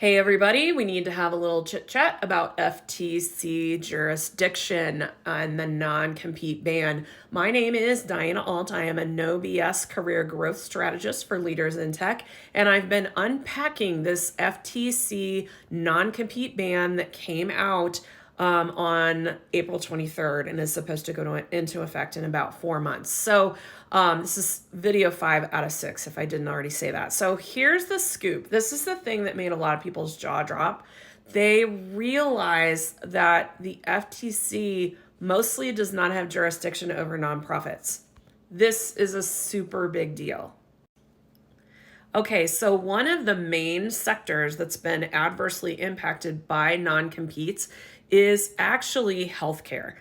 Hey everybody, we need to have a little chit chat about FTC jurisdiction and the non-compete ban. My name is Diana Alt. I am a no BS career growth strategist for leaders in tech, and I've been unpacking this FTC non-compete ban that came out on April 23rd and is supposed to go into effect in about 4 months. So this is video 5 out of 6, if I didn't already say that. So here's the scoop. This is the thing that made a lot of people's jaw drop. They realize that the FTC mostly does not have jurisdiction over nonprofits. This is a super big deal. Okay, so one of the main sectors that's been adversely impacted by non-competes is actually healthcare.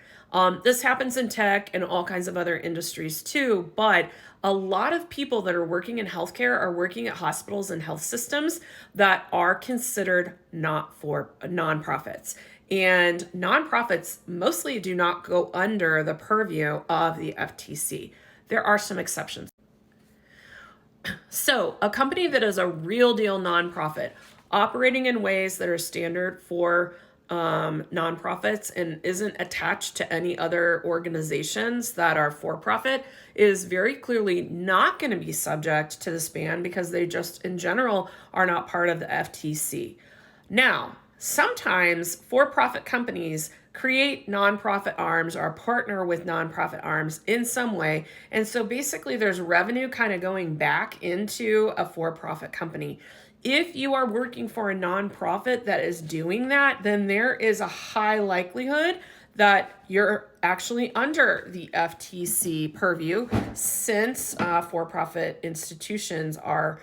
This happens in tech and all kinds of other industries too, but a lot of people that are working in healthcare are working at hospitals and health systems that are considered not for nonprofits. And nonprofits mostly do not go under the purview of the FTC. There are some exceptions. So a company that is a real deal nonprofit operating in ways that are standard for nonprofits and isn't attached to any other organizations that are for profit is very clearly not going to be subject to this ban because they just in general are not part of the FTC. Now, sometimes for-profit companies create nonprofit arms or partner with nonprofit arms in some way. And so basically there's revenue kind of going back into a for-profit company. If you are working for a nonprofit that is doing that, then there is a high likelihood that you're actually under the FTC purview since for-profit institutions are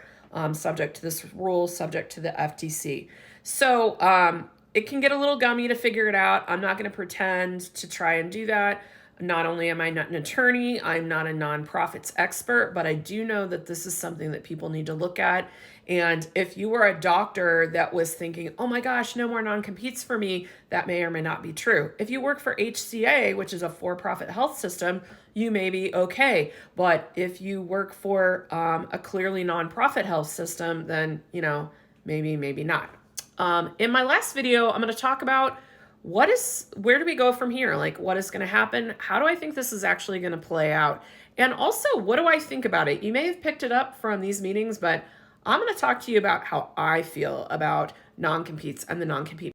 subject to this rule, subject to the FTC. So it can get a little gummy to figure it out. I'm not going to pretend to try and do that. Not only am I not an attorney, I'm not a nonprofits expert, but I do know that this is something that people need to look at. And if you were a doctor that was thinking, oh my gosh, no more non-competes for me, that may or may not be true. If you work for HCA, which is a for-profit health system, you may be okay. But if you work for a clearly nonprofit health system, then, maybe not. In my last video, I'm going to talk about where do we go from here? Like, what is going to happen? How do I think this is actually going to play out? And also, what do I think about it? You may have picked it up from these meetings, but I'm going to talk to you about how I feel about non-competes and the non-compete.